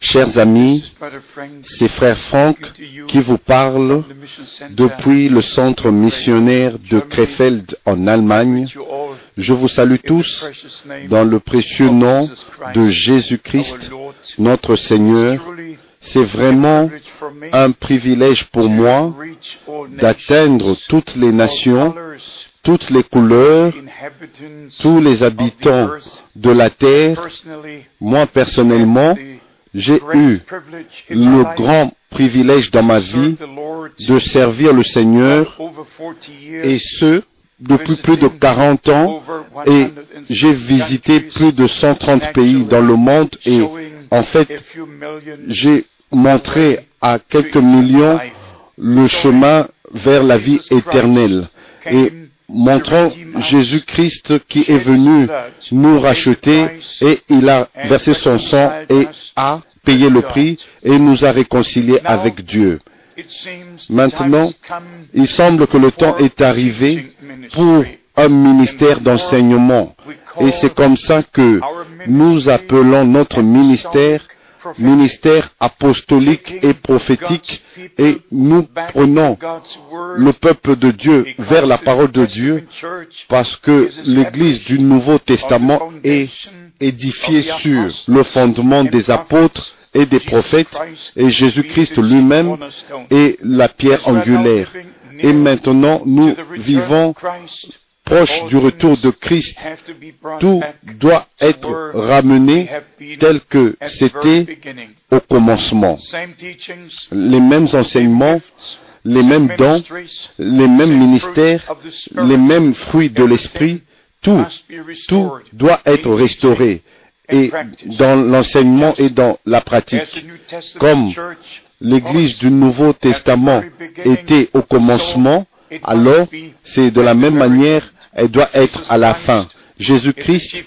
Chers amis, c'est frère Franck qui vous parle depuis le centre missionnaire de Krefeld en Allemagne. Je vous salue tous dans le précieux nom de Jésus-Christ, notre Seigneur. C'est vraiment un privilège pour moi d'atteindre toutes les nations, toutes les couleurs, tous les habitants de la terre. Moi, personnellement, j'ai eu le grand privilège dans ma vie de servir le Seigneur, et ce, depuis plus de 40 ans, et j'ai visité plus de 130 pays dans le monde, et en fait, j'ai montré à quelques millions le chemin vers la vie éternelle. Et montrant Jésus-Christ qui est venu nous racheter, et il a versé son sang et a payé le prix et nous a réconciliés avec Dieu. Maintenant, il semble que le temps est arrivé pour un ministère d'enseignement. Et c'est comme ça que nous appelons notre ministère apostolique et prophétique, et nous prenons le peuple de Dieu vers la parole de Dieu, parce que l'Église du Nouveau Testament est édifiée sur le fondement des apôtres et des prophètes, et Jésus-Christ lui-même est la pierre angulaire. Et maintenant, nous vivons proche du retour de Christ. Tout doit être ramené tel que c'était au commencement. Les mêmes enseignements, les mêmes dons, les mêmes ministères, les mêmes fruits de l'Esprit, tout doit être restauré, et dans l'enseignement et dans la pratique. Comme l'Église du Nouveau Testament était au commencement, alors c'est de la même manière elle doit être à la fin. Jésus-Christ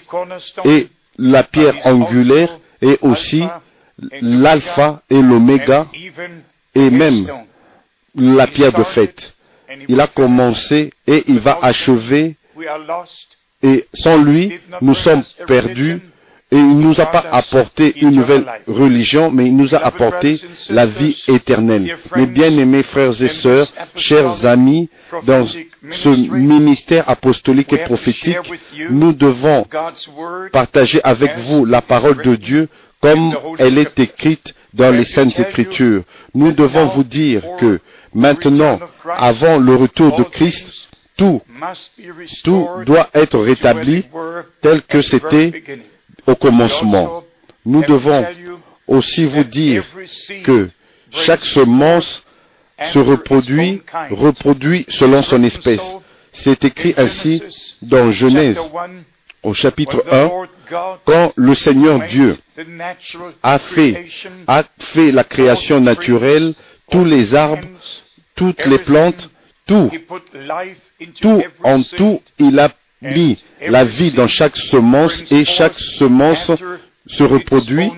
est la pierre angulaire et aussi l'alpha et l'oméga et même la pierre de fête. Il a commencé et il va achever, et sans lui, nous sommes perdus. Et il ne nous a pas apporté une nouvelle religion, mais il nous a apporté la vie éternelle. Mes bien-aimés frères et sœurs, chers amis, dans ce ministère apostolique et prophétique, nous devons partager avec vous la parole de Dieu comme elle est écrite dans les Saintes Écritures. Nous devons vous dire que maintenant, avant le retour de Christ, tout doit être rétabli tel que c'était au commencement. Nous devons aussi vous dire que chaque semence se reproduit selon son espèce. C'est écrit ainsi dans Genèse, au chapitre 1, quand le Seigneur Dieu a fait la création naturelle, tous les arbres, toutes les plantes, tout, il a mis la vie dans chaque semence, et chaque semence se reproduit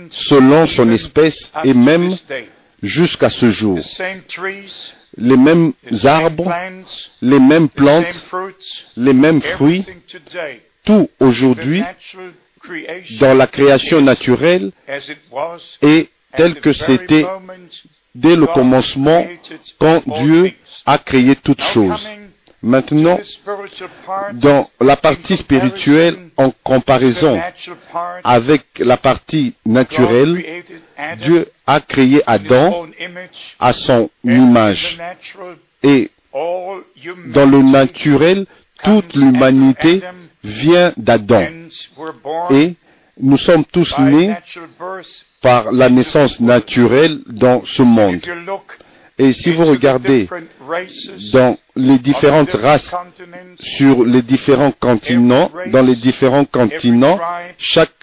selon son espèce, et même jusqu'à ce jour. Les mêmes arbres, les mêmes plantes, les mêmes fruits, tout aujourd'hui dans la création naturelle est tel que c'était dès le commencement quand Dieu a créé toutes choses. Maintenant, dans la partie spirituelle, en comparaison avec la partie naturelle, Dieu a créé Adam à son image. Et dans le naturel, toute l'humanité vient d'Adam. Et nous sommes tous nés par la naissance naturelle dans ce monde. Et si vous regardez dans les différentes races sur les différents continents, chaque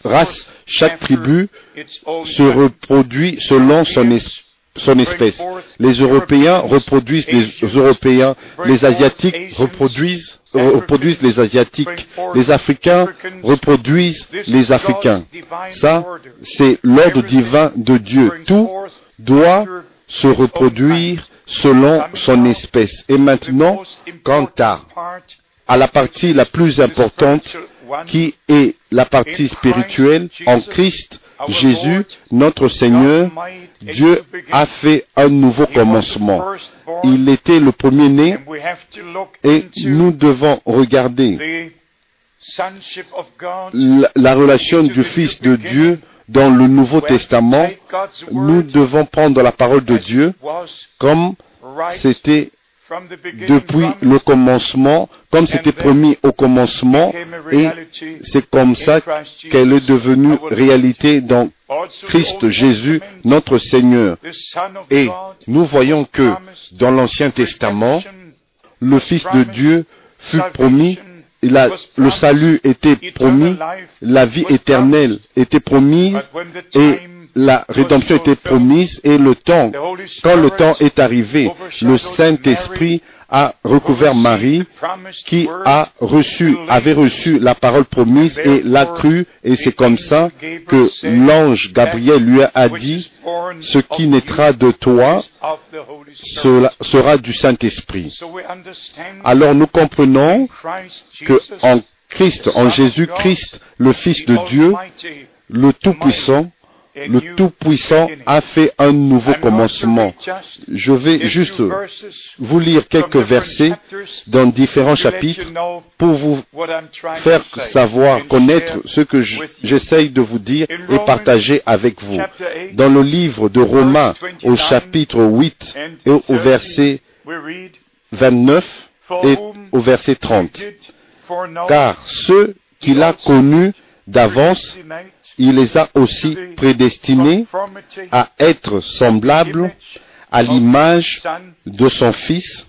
race, chaque tribu se reproduit selon son espèce. Les Européens reproduisent les Européens, les Asiatiques reproduisent les Asiatiques, les Africains reproduisent les Africains. Ça, c'est l'ordre divin de Dieu. Tout doit se reproduire selon son espèce. Et maintenant, quant à la partie la plus importante, qui est la partie spirituelle, en Christ, Jésus, notre Seigneur, Dieu a fait un nouveau commencement. Il était le premier-né et nous devons regarder la relation du Fils de Dieu dans le Nouveau Testament. Nous devons prendre la parole de Dieu comme c'était depuis le commencement, comme c'était promis au commencement, et c'est comme ça qu'elle est devenue réalité dans Christ Jésus, notre Seigneur. Et nous voyons que dans l'Ancien Testament, le Fils de Dieu fut promis, le salut était promis, la vie éternelle était promise, et la rédemption était promise, et quand le temps est arrivé, le Saint-Esprit a recouvert Marie, qui avait reçu la parole promise et l'a cru, et c'est comme ça que l'ange Gabriel lui a dit, ce qui naîtra de toi sera du Saint-Esprit. Alors nous comprenons que en Christ, en Jésus-Christ, le Fils de Dieu, le Tout-Puissant, a fait un nouveau commencement. Je vais juste vous lire quelques versets dans différents chapitres pour vous faire savoir, connaître ce que j'essaye de vous dire et partager avec vous. Dans le livre de Romains, au chapitre 8 et au verset 29 et au verset 30. Car ceux qu'il a connus d'avance, il les a aussi prédestinés à être semblables à l'image de son Fils,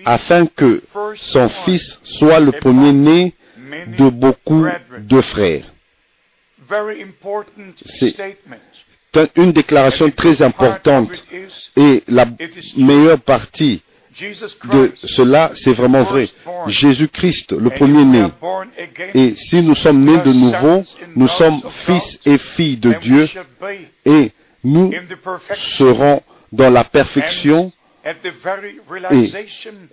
afin que son Fils soit le premier-né de beaucoup de frères. C'est une déclaration très importante, et la meilleure partie de cela, c'est vraiment vrai. Jésus-Christ, le premier-né. Et si nous sommes nés de nouveau, nous sommes fils et filles de Dieu, et nous serons dans la perfection et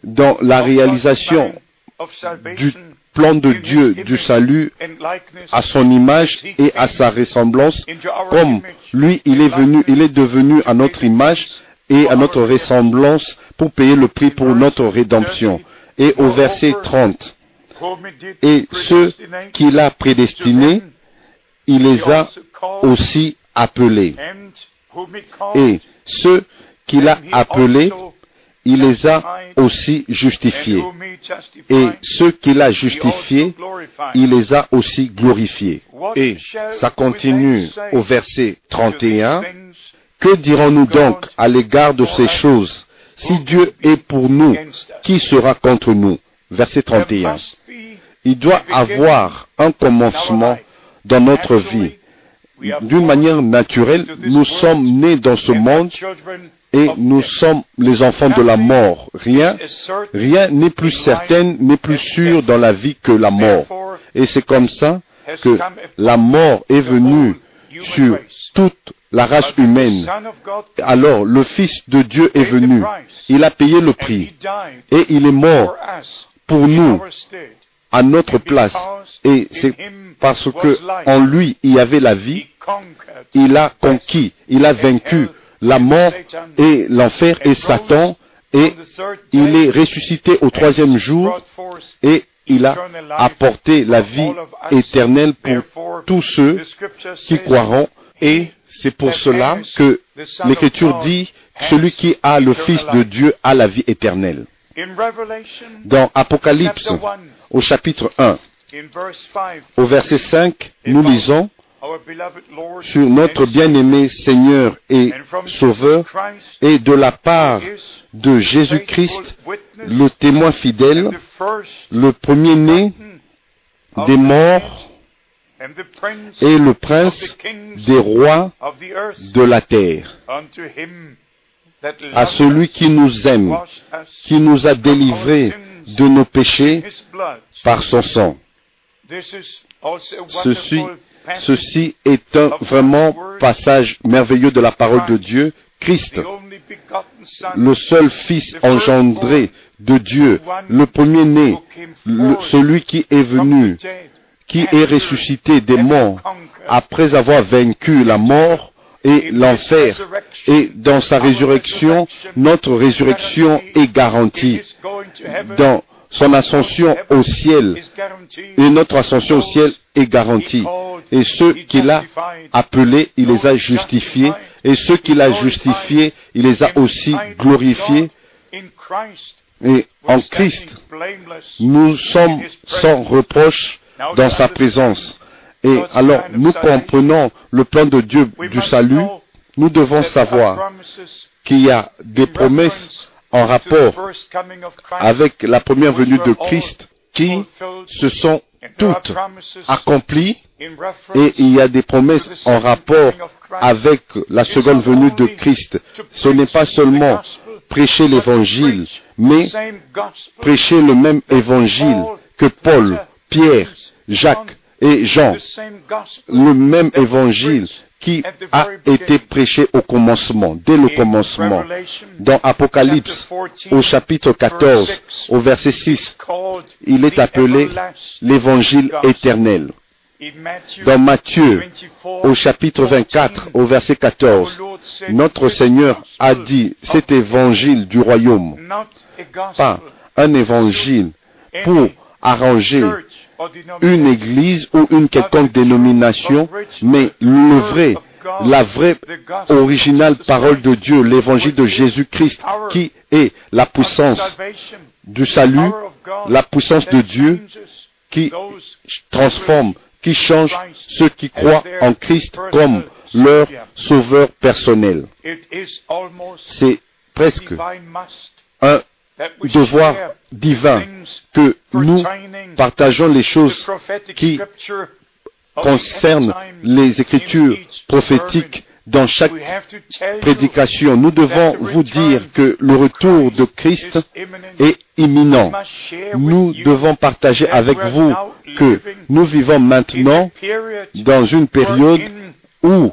dans la réalisation du plan de Dieu, du salut, à son image et à sa ressemblance, comme lui, il est devenu à notre image et à notre ressemblance pour payer le prix pour notre rédemption. Et au verset 30, et ceux qu'il a prédestinés, il les a aussi appelés. Et ceux qu'il a appelés, il les a aussi justifiés. Et ceux qu'il a justifiés, il les a aussi glorifiés. Et ça continue au verset 31. Que dirons-nous donc à l'égard de ces choses? Si Dieu est pour nous, qui sera contre nous? Verset 31. Il doit avoir un commencement dans notre vie. D'une manière naturelle, nous sommes nés dans ce monde et nous sommes les enfants de la mort. Rien n'est plus certain, n'est plus sûr dans la vie que la mort. Et c'est comme ça que la mort est venue sur toute la race humaine. Alors le Fils de Dieu est venu. Il a payé le prix. Et il est mort pour nous, à notre place. Et c'est parce que en lui, il y avait la vie. Il a conquis, il a vaincu la mort et l'enfer et Satan. Et il est ressuscité au troisième jour. Et il a apporté la vie éternelle pour tous ceux qui croiront. Et c'est pour cela que l'Écriture dit, celui qui a le Fils de Dieu a la vie éternelle. Dans Apocalypse, au chapitre 1, au verset 5, nous lisons sur notre bien-aimé Seigneur et Sauveur, et de la part de Jésus-Christ, le témoin fidèle, le premier-né des morts, et le prince des rois de la terre, à celui qui nous aime, qui nous a délivrés de nos péchés par son sang. Ceci est un vraiment passage merveilleux de la parole de Dieu. Christ, le seul Fils engendré de Dieu, le premier-né, celui qui est venu, qui est ressuscité des morts après avoir vaincu la mort et l'enfer. Et dans sa résurrection, notre résurrection est garantie. Dans son ascension au ciel, et notre ascension au ciel est garantie. Et ceux qu'il a appelés, il les a justifiés. Et ceux qu'il a justifiés, il les a aussi glorifiés. Et en Christ, nous sommes sans reproche dans sa présence. Et alors, nous comprenons le plan de Dieu du salut. Nous devons savoir qu'il y a des promesses en rapport avec la première venue de Christ qui se sont toutes accomplies, et il y a des promesses en rapport avec la seconde venue de Christ. Ce n'est pas seulement prêcher l'évangile, mais prêcher le même évangile que Paul, Pierre, Jacques et Jean. Le même évangile qui a été prêché au commencement, dès le commencement. Dans Apocalypse, au chapitre 14, au verset 6, il est appelé l'évangile éternel. Dans Matthieu, au chapitre 24, au verset 14, notre Seigneur a dit cet évangile du royaume, pas un évangile pour arranger une église ou une quelconque dénomination, mais la vraie originale parole de Dieu, l'évangile de Jésus-Christ, qui est la puissance du salut, la puissance de Dieu, qui transforme, qui change ceux qui croient en Christ comme leur sauveur personnel. C'est presque un devoir divin que nous partageons les choses qui concernent les Écritures prophétiques dans chaque prédication. Nous devons vous dire que le retour de Christ est imminent. Nous devons partager avec vous que nous vivons maintenant dans une période où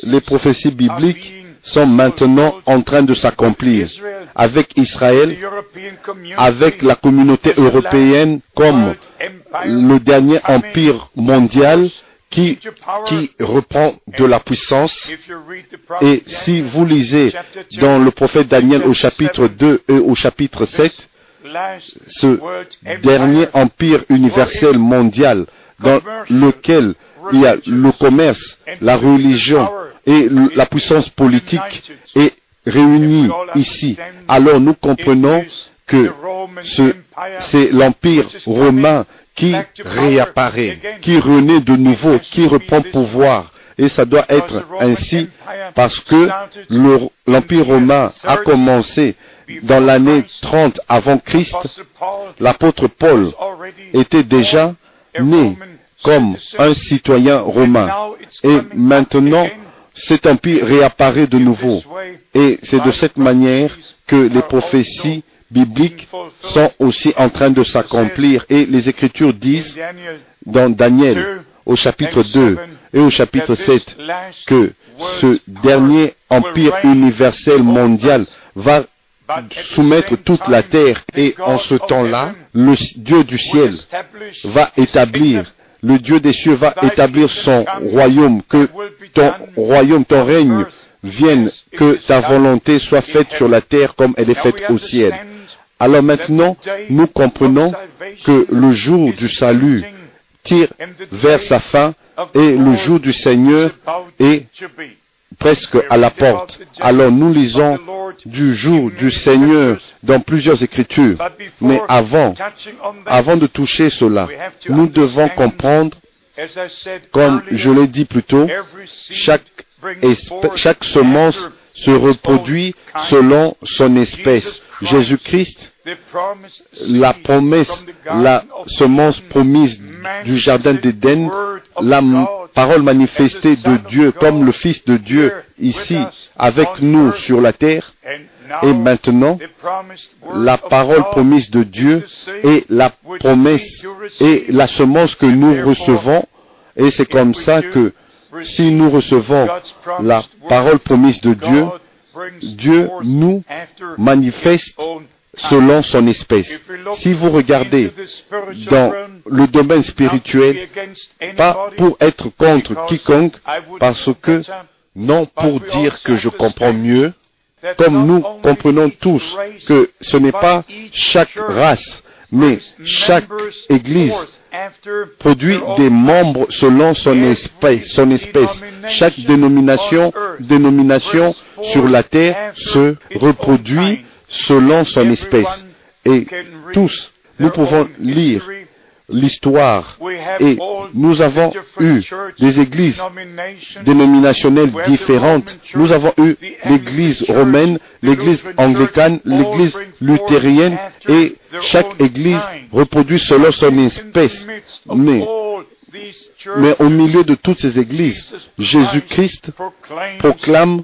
les prophéties bibliques sont maintenant en train de s'accomplir avec Israël, avec la communauté européenne comme le dernier empire mondial qui reprend de la puissance. Et si vous lisez dans le prophète Daniel au chapitre 2 et au chapitre 7, ce dernier empire universel mondial dans lequel il y a le commerce, la religion et la puissance politique est réunie ici. Alors nous comprenons que c'est l'empire romain qui réapparaît, qui renaît de nouveau, qui reprend pouvoir. Et ça doit être ainsi parce que l'empire romain a commencé dans l'année 30 avant Christ. L'apôtre Paul était déjà né comme un citoyen romain. Et maintenant, cet empire réapparaît de nouveau. Et c'est de cette manière que les prophéties bibliques sont aussi en train de s'accomplir. Et les Écritures disent dans Daniel, au chapitre 2 et au chapitre 7, que ce dernier empire universel mondial va soumettre toute la terre. Et en ce temps-là, le Dieu du ciel va établir, le Dieu des cieux va établir son royaume, que ton royaume, ton règne vienne, que ta volonté soit faite sur la terre comme elle est faite au ciel. Alors maintenant, nous comprenons que le jour du salut tire vers sa fin et le jour du Seigneur est presque à la porte. Alors nous lisons du jour du Seigneur dans plusieurs Écritures. Mais avant de toucher cela, nous devons comprendre, comme je l'ai dit plus tôt, chaque semence se reproduit selon son espèce. Jésus-Christ, la promesse, la semence promise du jardin d'Éden, la parole manifestée de Dieu comme le Fils de Dieu ici avec nous sur la terre, et maintenant la parole promise de Dieu est la promesse et la semence que nous recevons, et c'est comme ça que si nous recevons la parole promise de Dieu, Dieu nous manifeste selon son espèce. Si vous regardez dans le domaine spirituel, pas pour être contre quiconque, parce que, non pour dire que je comprends mieux, comme nous comprenons tous que ce n'est pas chaque race, mais chaque Église produit des membres selon son espèce. Chaque dénomination sur la terre se reproduit selon son espèce. Et tous, nous pouvons lire l'histoire et nous avons eu des églises dénominationnelles différentes. Nous avons eu l'église romaine, l'église anglicane, l'église luthérienne et chaque église reproduit selon son espèce. Mais au milieu de toutes ces églises, Jésus-Christ proclame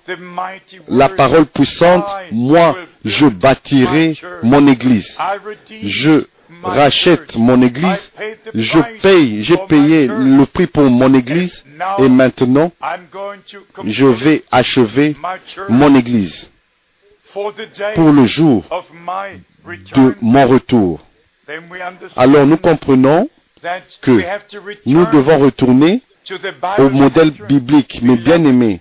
la parole puissante, moi je bâtirai mon église. Je rachète mon église, j'ai payé le prix pour mon église et maintenant je vais achever mon église pour le jour de mon retour. Alors nous comprenons que nous devons retourner au modèle biblique. Mais bien aimés,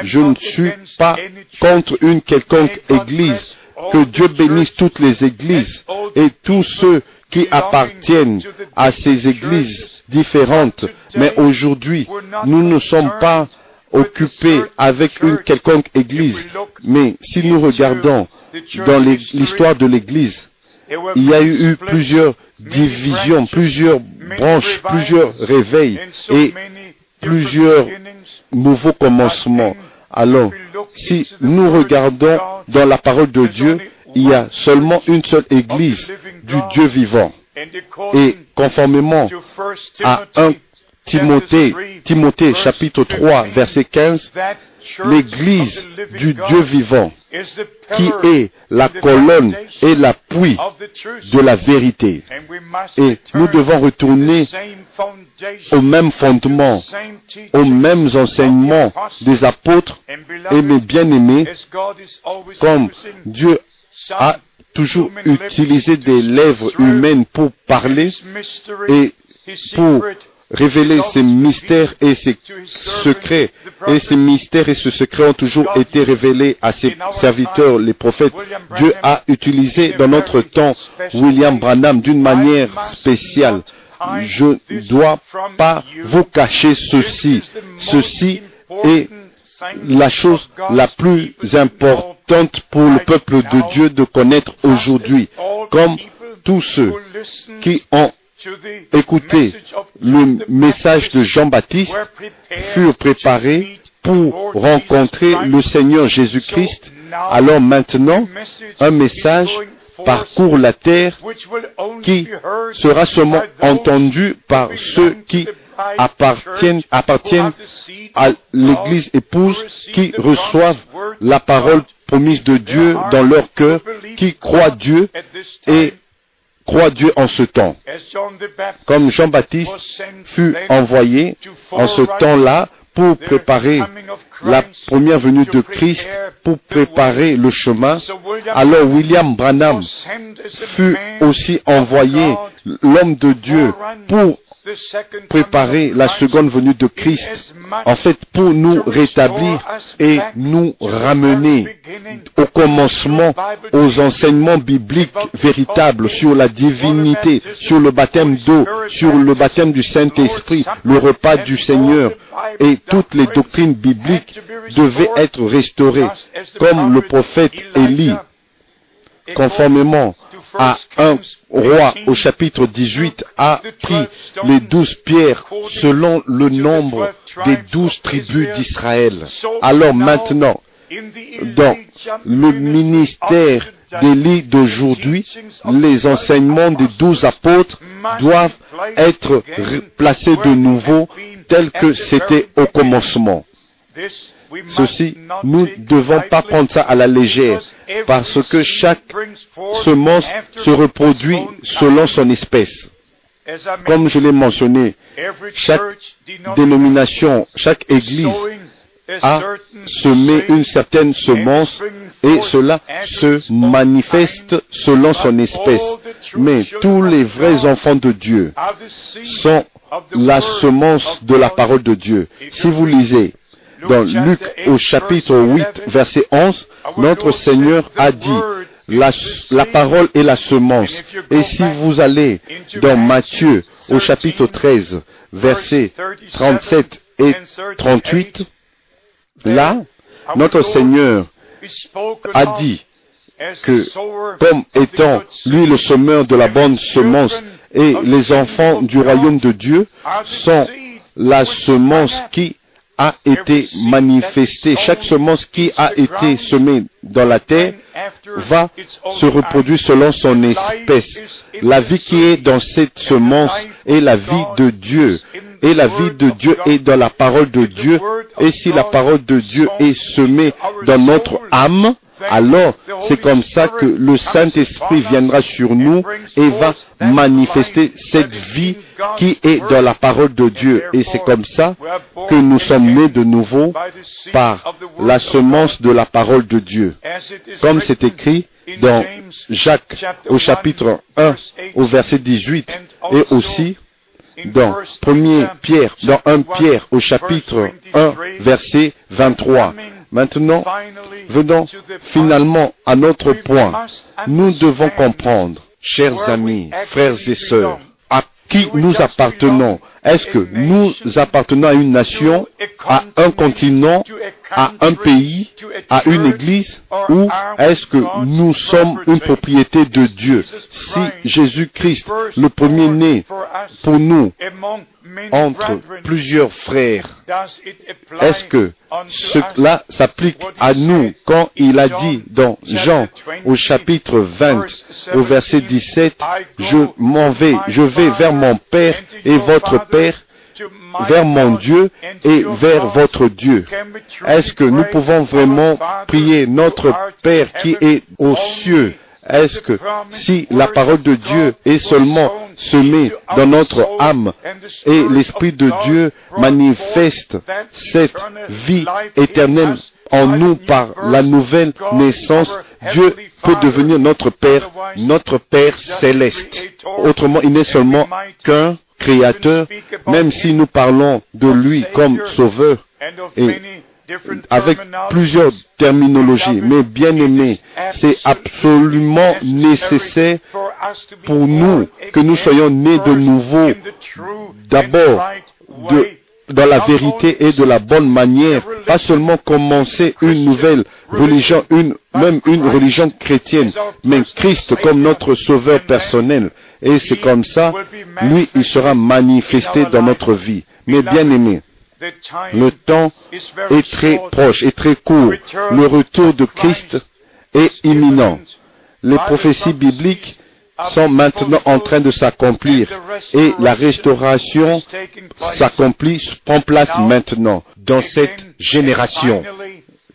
je ne suis pas contre une quelconque église. Que Dieu bénisse toutes les églises et tous ceux qui appartiennent à ces églises différentes. Mais aujourd'hui, nous ne sommes pas occupés avec une quelconque église. Mais si nous regardons dans l'histoire de l'église, il y a eu plusieurs divisions, plusieurs branches, plusieurs réveils et plusieurs nouveaux commencements. Alors, si nous regardons dans la parole de Dieu, il y a seulement une seule église du Dieu vivant. Et conformément à 1 Timothée chapitre 3 verset 15, l'église du Dieu vivant, qui est la colonne et l'appui de la vérité. Et nous devons retourner au même fondement, aux mêmes enseignements des apôtres et mes bien-aimés, comme Dieu a toujours utilisé des lèvres humaines pour parler et pour révéler ses mystères et ses secrets. Et ces mystères et ce secret ont toujours été révélés à ses serviteurs, les prophètes. Dieu a utilisé dans notre temps William Branham d'une manière spéciale. Je ne dois pas vous cacher ceci. Ceci est la chose la plus importante pour le peuple de Dieu de connaître aujourd'hui. Comme tous ceux qui ont écoutez, le message de Jean-Baptiste furent préparés pour rencontrer le Seigneur Jésus-Christ. Alors maintenant, un message parcourt la terre qui sera seulement entendu par ceux qui appartiennent à l'Église épouse, qui reçoivent la parole promise de Dieu dans leur cœur, qui croient Dieu et croit Dieu en ce temps. Comme Jean-Baptiste fut envoyé en ce temps-là pour préparer la première venue de Christ, pour préparer le chemin, alors William Branham fut aussi envoyé, l'homme de Dieu, pour préparer la seconde venue de Christ, en fait pour nous rétablir et nous ramener au commencement, aux enseignements bibliques véritables sur la divinité, sur le baptême d'eau, sur le baptême du Saint-Esprit, le repas du Seigneur, et toutes les doctrines bibliques devaient être restaurées, comme le prophète Élie, conformément à 1 Roi au chapitre 18, a pris les 12 pierres selon le nombre des 12 tribus d'Israël. Alors maintenant, dans le ministère d'Élie d'aujourd'hui, les enseignements des 12 apôtres doivent être placés de nouveau tels que c'était au commencement. Ceci, nous ne devons pas prendre ça à la légère, parce que chaque semence se reproduit selon son espèce. Comme je l'ai mentionné, chaque dénomination, chaque église a semé une certaine semence et cela se manifeste selon son espèce. Mais tous les vrais enfants de Dieu sont la semence de la parole de Dieu. Si vous lisez dans Luc au chapitre 8, verset 11, notre Seigneur a dit, la parole est la semence. Et si vous allez dans Matthieu au chapitre 13, versets 37 et 38, là, notre Seigneur a dit que, comme étant lui le semeur de la bonne semence, et les enfants du royaume de Dieu sont la semence qui a été manifestée. Chaque semence qui a été semée dans la terre va se reproduire selon son espèce. La vie qui est dans cette semence est la vie de Dieu. Et la vie de Dieu est dans la parole de Dieu. Et si la parole de Dieu est semée dans notre âme, alors c'est comme ça que le Saint-Esprit viendra sur nous et va manifester cette vie qui est dans la parole de Dieu. Et c'est comme ça que nous sommes nés de nouveau par la semence de la parole de Dieu. Comme c'est écrit dans Jacques au chapitre 1 au verset 18 et aussi dans 1 Pierre au chapitre 1 verset 23. Maintenant, venons finalement à notre point. Nous devons comprendre, chers amis, frères et sœurs, à qui nous appartenons. Est-ce que nous appartenons à une nation, à un continent, à un pays, à une église, ou est-ce que nous sommes une propriété de Dieu? Si Jésus-Christ, le premier-né pour nous, entre plusieurs frères, est-ce que cela s'applique à nous quand il a dit dans Jean au chapitre 20 au verset 17, je vais vers mon Père et votre Père, vers mon Dieu et vers votre Dieu. Est-ce que nous pouvons vraiment prier notre Père qui est aux cieux? Est-ce que si la parole de Dieu est seulement semée dans notre âme et l'Esprit de Dieu manifeste cette vie éternelle en nous par la nouvelle naissance, Dieu peut devenir notre Père céleste. Autrement, il n'est seulement qu'un Créateur, même si nous parlons de lui comme Sauveur et avec plusieurs terminologies, mais bien aimés, c'est absolument nécessaire pour nous que nous soyons nés de nouveau, d'abord dans la vérité et de la bonne manière, pas seulement commencer une nouvelle religion, même une religion chrétienne, mais Christ comme notre sauveur personnel. Et c'est comme ça, lui, il sera manifesté dans notre vie. Mais bien aimé, le temps est très proche et très court. Le retour de Christ est imminent. Les prophéties bibliques sont maintenant en train de s'accomplir et la restauration prend place maintenant dans cette génération.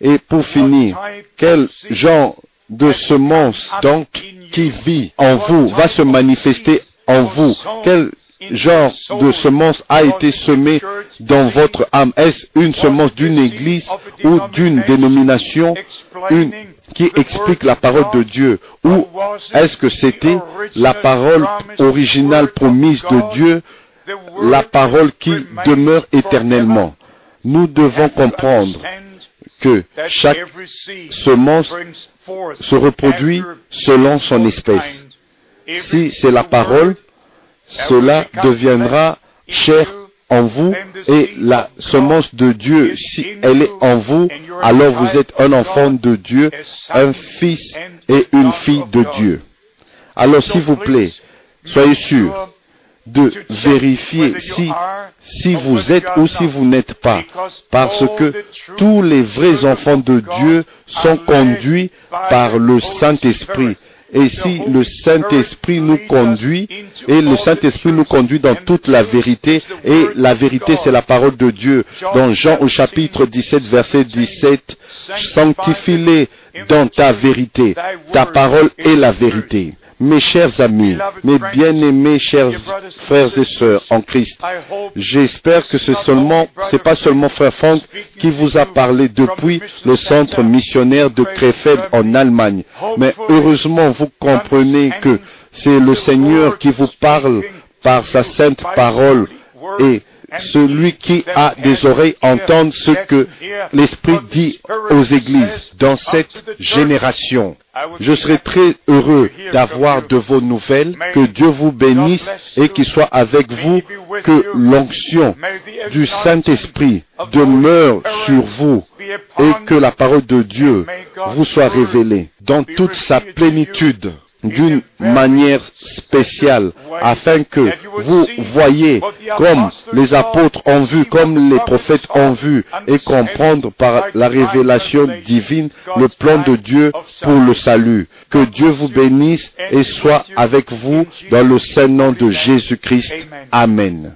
Et pour finir, quel genre de semence donc qui vit en vous va se manifester en vous? Quel genre de semence a été semée dans votre âme? Est-ce une semence d'une église ou d'une dénomination qui explique la parole de Dieu? Ou est-ce que c'était la parole originale promise de Dieu, la parole qui demeure éternellement? Nous devons comprendre que chaque semence se reproduit selon son espèce. Si c'est la parole, cela deviendra chair en vous et la semence de Dieu, si elle est en vous, alors vous êtes un enfant de Dieu, un fils et une fille de Dieu. Alors s'il vous plaît, soyez sûrs de vérifier si vous êtes ou si vous n'êtes pas, parce que tous les vrais enfants de Dieu sont conduits par le Saint-Esprit. Et si le Saint-Esprit nous conduit, et le Saint-Esprit nous conduit dans toute la vérité, et la vérité c'est la parole de Dieu. Dans Jean au chapitre 17, verset 17, sanctifie-les dans ta vérité. Ta parole est la vérité. Mes chers amis, mes bien-aimés chers frères et sœurs en Christ, j'espère que c'est pas seulement Frère Franck qui vous a parlé depuis le centre missionnaire de Krefeld en Allemagne, mais heureusement vous comprenez que c'est le Seigneur qui vous parle par sa sainte parole, et celui qui a des oreilles entende ce que l'Esprit dit aux églises dans cette génération. Je serai très heureux d'avoir de vos nouvelles. Que Dieu vous bénisse et qu'il soit avec vous. Que l'onction du Saint-Esprit demeure sur vous et que la parole de Dieu vous soit révélée dans toute sa plénitude, d'une manière spéciale, afin que vous voyez comme les apôtres ont vu, comme les prophètes ont vu, et comprendre par la révélation divine le plan de Dieu pour le salut. Que Dieu vous bénisse et soit avec vous dans le saint nom de Jésus-Christ. Amen.